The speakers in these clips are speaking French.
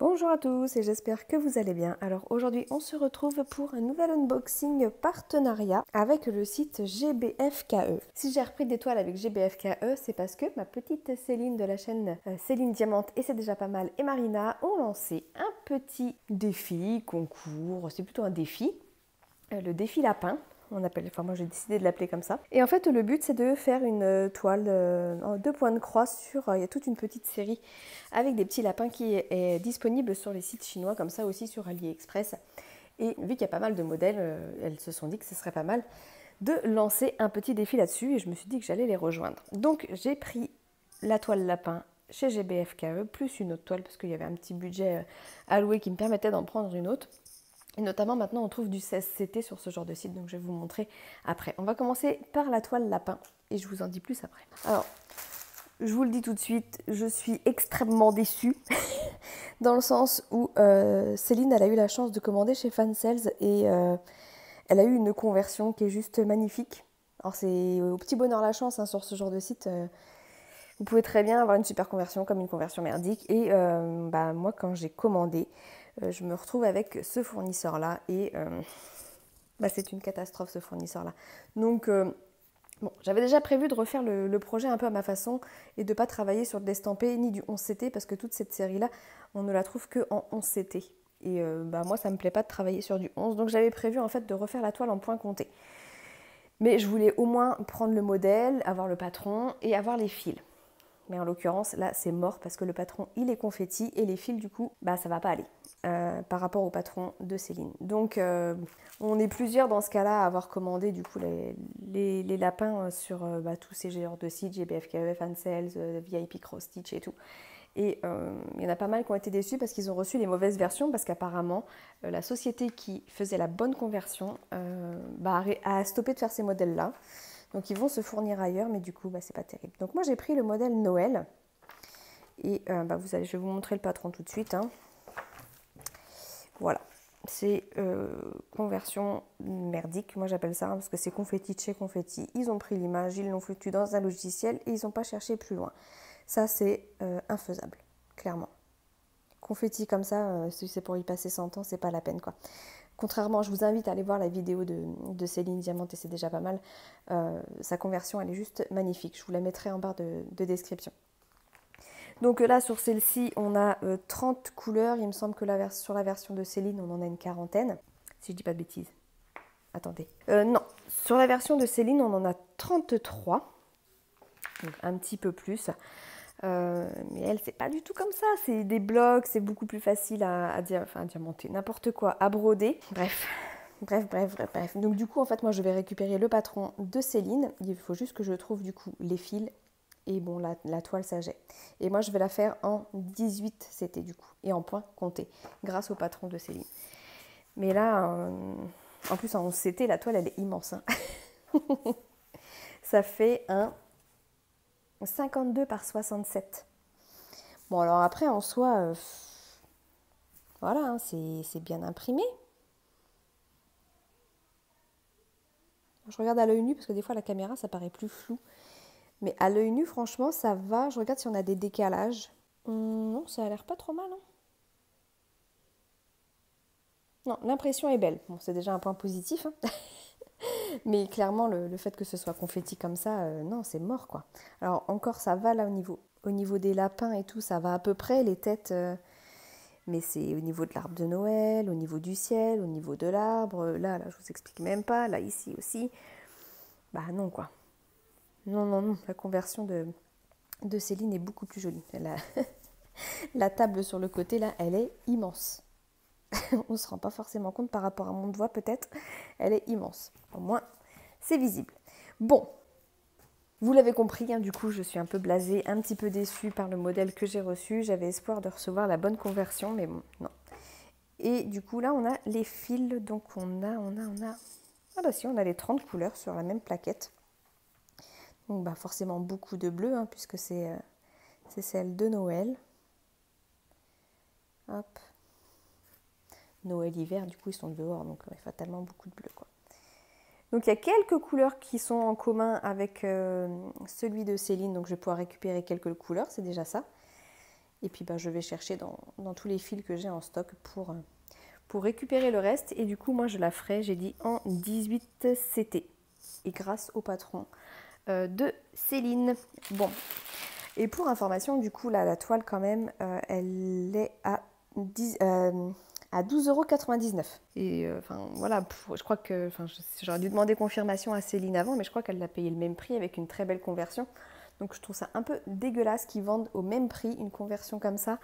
Bonjour à tous et j'espère que vous allez bien. Alors aujourd'hui on se retrouve pour un nouvel unboxing partenariat avec le site GBFKE. Si j'ai repris des toiles avec GBFKE, c'est parce que ma petite Céline de la chaîne Céline Diamante et c'est déjà pas mal et Marina ont lancé un petit défi, concours, c'est plutôt un défi, le défi lapin. Moi j'ai décidé de l'appeler comme ça. Et en fait le but c'est de faire une toile en 2 points de croix sur, il y a toute une petite série avec des petits lapins qui est disponible sur les sites chinois comme ça aussi sur AliExpress. Et vu qu'il y a pas mal de modèles, elles se sont dit que ce serait pas mal de lancer un petit défi là-dessus et je me suis dit que j'allais les rejoindre. Donc j'ai pris la toile lapin chez GBFKE plus une autre toile parce qu'il y avait un petit budget alloué qui me permettait d'en prendre une autre. Et notamment maintenant on trouve du 16CT sur ce genre de site, donc je vais vous montrer après. On va commencer par la toile lapin et je vous en dis plus après. Alors, je vous le dis tout de suite, je suis extrêmement déçue dans le sens où Céline elle a eu la chance de commander chez Fansales et elle a eu une conversion qui est juste magnifique. Alors c'est au petit bonheur la chance hein, sur ce genre de site. Vous pouvez très bien avoir une super conversion comme une conversion merdique et moi quand j'ai commandé, je me retrouve avec ce fournisseur-là et c'est une catastrophe ce fournisseur-là. Donc, bon, j'avais déjà prévu de refaire le projet un peu à ma façon et de ne pas travailler sur de l'estampé ni du 11CT parce que toute cette série-là, on ne la trouve que en 11CT. Et moi, ça ne me plaît pas de travailler sur du 11, donc j'avais prévu en fait de refaire la toile en point compté. Mais je voulais au moins prendre le modèle, avoir le patron et avoir les fils. Mais en l'occurrence, là, c'est mort parce que le patron, il est confetti et les fils, du coup, ça va pas aller par rapport au patron de Céline. Donc, on est plusieurs dans ce cas-là à avoir commandé, du coup, les lapins sur tous ces genres de sites, GBFKE, Fansales, VIP Cross Stitch et tout. Et il y en a pas mal qui ont été déçus parce qu'ils ont reçu les mauvaises versions parce qu'apparemment, la société qui faisait la bonne conversion a stoppé de faire ces modèles-là. Donc ils vont se fournir ailleurs, mais du coup, c'est pas terrible. Donc moi, j'ai pris le modèle Noël. Et je vais vous montrer le patron tout de suite. Hein. Voilà. C'est conversion merdique, moi j'appelle ça, hein, parce que c'est confetti de chez confetti. Ils ont pris l'image, ils l'ont foutu dans un logiciel et ils n'ont pas cherché plus loin. Ça, c'est infaisable, clairement. Confetti comme ça, si c'est pour y passer 100 ans, c'est pas la peine, quoi. Contrairement, je vous invite à aller voir la vidéo de Céline Diamante et c'est déjà pas mal. Sa conversion, elle est juste magnifique. Je vous la mettrai en barre de description. Donc là, sur celle-ci, on a 30 couleurs. Il me semble que sur la version de Céline, on en a une quarantaine. Si je dis pas de bêtises. Attendez. Non, sur la version de Céline, on en a 33. Donc un petit peu plus. Mais elle, c'est pas du tout comme ça. C'est des blocs, c'est beaucoup plus facile à diamanter, n'importe quoi, à broder. Bref. Donc du coup, en fait, moi, je vais récupérer le patron de Céline. Il faut juste que je trouve du coup les fils. Et bon, la toile, ça j'ai. Et moi, je vais la faire en 18 CT du coup. Et en point compté, grâce au patron de Céline. Mais là, en plus, en 11 CT, la toile, elle est immense. Hein. Ça fait un 52 par 67. Bon, alors après, en soi, voilà, hein, c'est bien imprimé. Je regarde à l'œil nu, parce que des fois, la caméra, ça paraît plus flou. Mais à l'œil nu, franchement, ça va. Je regarde si on a des décalages. Non, ça a l'air pas trop mal. Hein. Non, l'impression est belle. Bon, c'est déjà un point positif. Hein. Mais clairement, le fait que ce soit confetti comme ça, non, c'est mort, quoi. Alors, encore, ça va, là, au niveau des lapins et tout, ça va à peu près, les têtes... mais c'est au niveau de l'arbre de Noël, au niveau du ciel, au niveau de l'arbre. Là, je vous explique même pas. Là, ici aussi. Non, quoi. Non. La conversion de Céline est beaucoup plus jolie. La table sur le côté, là, elle est immense. On ne se rend pas forcément compte par rapport à mon doigt, peut-être. Elle est immense. Au moins, c'est visible. Bon, vous l'avez compris, hein, du coup, je suis un peu blasée, un petit peu déçue par le modèle que j'ai reçu. J'avais espoir de recevoir la bonne conversion, mais bon, non. Et du coup, là, on a les fils. Donc, on a... Ah si, on a les 30 couleurs sur la même plaquette. Donc, forcément, beaucoup de bleu, hein, puisque c'est celle de Noël. Hop. Noël-hiver, du coup, ils sont dehors, donc fatalement beaucoup de bleu, quoi. Donc, il y a quelques couleurs qui sont en commun avec celui de Céline, donc je vais pouvoir récupérer quelques couleurs, c'est déjà ça. Et puis je vais chercher dans tous les fils que j'ai en stock pour récupérer le reste. Et du coup, moi, je la ferai, j'ai dit, en 18 CT. Et grâce au patron de Céline. Bon, et pour information, du coup, là, la toile, quand même, elle est à 12,99 €. Et voilà, je crois que j'aurais dû demander confirmation à Céline avant, mais je crois qu'elle l'a payé le même prix avec une très belle conversion. Donc je trouve ça un peu dégueulasse qu'ils vendent au même prix une conversion comme ça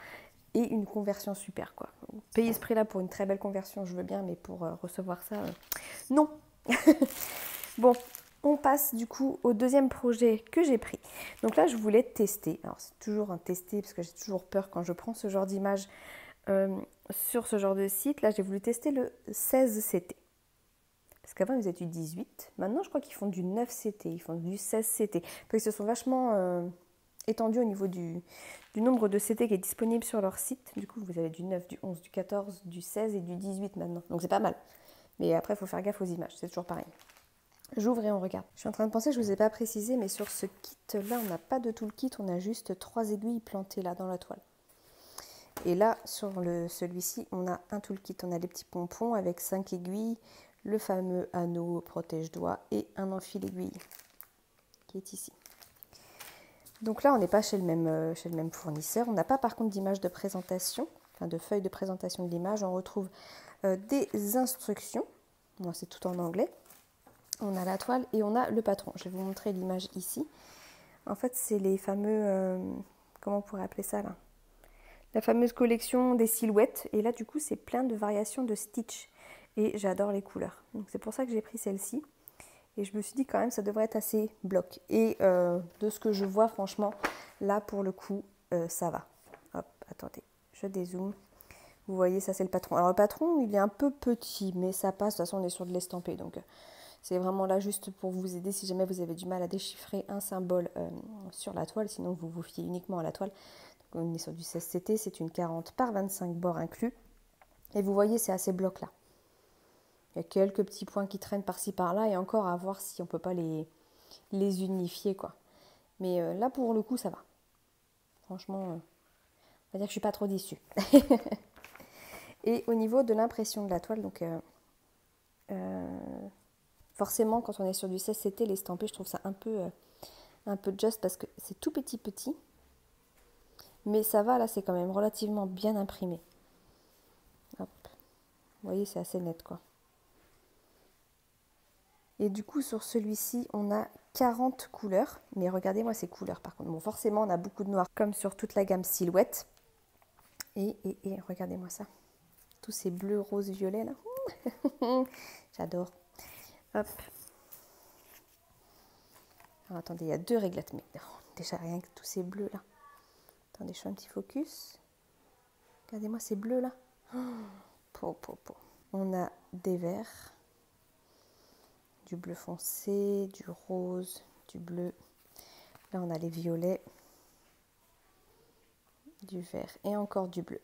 et une conversion super, quoi. Payer ce prix-là pour une très belle conversion, je veux bien, mais pour recevoir ça, non. Bon, on passe du coup au deuxième projet que j'ai pris. Donc là, je voulais tester. Alors c'est toujours un tester parce que j'ai toujours peur quand je prends ce genre d'image sur ce genre de site. Là, j'ai voulu tester le 16 CT. Parce qu'avant, ils faisaient du 18. Maintenant, je crois qu'ils font du 9 CT. Ils font du 16 CT. Parce qu'ils se sont vachement étendus au niveau du nombre de CT qui est disponible sur leur site. Du coup, vous avez du 9, du 11, du 14, du 16 et du 18 maintenant. Donc, c'est pas mal. Mais après, il faut faire gaffe aux images. C'est toujours pareil. J'ouvre et on regarde. Je suis en train de penser, je ne vous ai pas précisé, mais sur ce kit-là, on n'a pas de tout le kit. On a juste 3 aiguilles plantées là dans la toile. Et là, sur celui-ci, on a un toolkit. On a les petits pompons avec 5 aiguilles, le fameux anneau protège-doigt et un enfil aiguille qui est ici. Donc là, on n'est pas chez le même fournisseur. On n'a pas par contre d'image de présentation, enfin de feuille de présentation de l'image. On retrouve des instructions. Bon, c'est tout en anglais. On a la toile et on a le patron. Je vais vous montrer l'image ici. En fait, c'est les fameux... comment on pourrait appeler ça là ? La fameuse collection des silhouettes. Et là, du coup, c'est plein de variations de Stitch. Et j'adore les couleurs. Donc, c'est pour ça que j'ai pris celle-ci. Et je me suis dit quand même, ça devrait être assez bloc. Et de ce que je vois, franchement, là, pour le coup, ça va. Hop, attendez, je dézoome. Vous voyez, ça, c'est le patron. Alors, le patron, il est un peu petit, mais ça passe. De toute façon, on est sur de l'estampé. Donc, c'est vraiment là juste pour vous aider si jamais vous avez du mal à déchiffrer un symbole sur la toile. Sinon, vous vous fiez uniquement à la toile. Donc, on est sur du 16 CT. C'est une 40 par 25 bords inclus. Et vous voyez, c'est assez bloc là. Il y a quelques petits points qui traînent par-ci par-là et encore à voir si on ne peut pas les unifier, quoi. Mais là, pour le coup, ça va. Franchement, on va dire que je ne suis pas trop déçue. Et au niveau de l'impression de la toile, donc forcément, quand on est sur du 16 CT, l'estampé, je trouve ça un peu just parce que c'est tout petit. Mais ça va, là, c'est quand même relativement bien imprimé. Hop. Vous voyez, c'est assez net, quoi. Et du coup, sur celui-ci, on a 40 couleurs. Mais regardez-moi ces couleurs, par contre. Bon, forcément, on a beaucoup de noir, comme sur toute la gamme Silhouette. Et regardez-moi ça. Tous ces bleus, roses, violets, là. J'adore. Hop. Alors, attendez, il y a 2 réglettes. Mais déjà, rien que tous ces bleus, là. Attendez, je fais un petit focus. Regardez-moi ces bleus, là. On a des verts. Du bleu foncé, du rose, du bleu. Là, on a les violets, du vert et encore du bleu.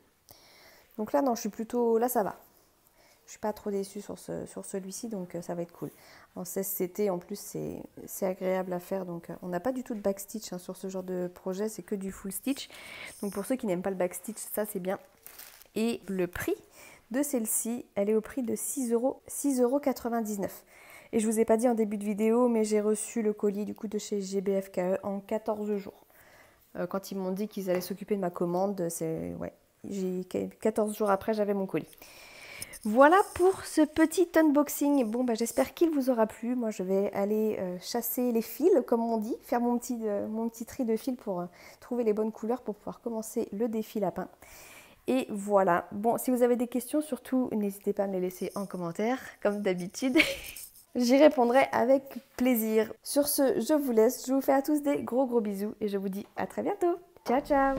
Donc là, non, je suis plutôt... Là, ça va. Je suis pas trop déçue sur celui-ci, donc ça va être cool. En 16 CT, en plus, c'est agréable à faire. Donc, on n'a pas du tout de backstitch sur ce genre de projet. C'est que du full stitch. Donc, pour ceux qui n'aiment pas le backstitch, ça, c'est bien. Et le prix de celle-ci, elle est au prix de 6,99 €. Et je ne vous ai pas dit en début de vidéo, mais j'ai reçu le colis du coup de chez GBFKE en 14 jours. Quand ils m'ont dit qu'ils allaient s'occuper de ma commande, ouais, 14 jours après, j'avais mon colis. Voilà pour ce petit unboxing. Bon, j'espère qu'il vous aura plu. Moi, je vais aller chasser les fils, comme on dit, faire mon petit tri de fils pour trouver les bonnes couleurs pour pouvoir commencer le défi lapin. Et voilà. Bon, si vous avez des questions, surtout, n'hésitez pas à me les laisser en commentaire, comme d'habitude. J'y répondrai avec plaisir. Sur ce, je vous laisse. Je vous fais à tous des gros bisous et je vous dis à très bientôt. Ciao, ciao!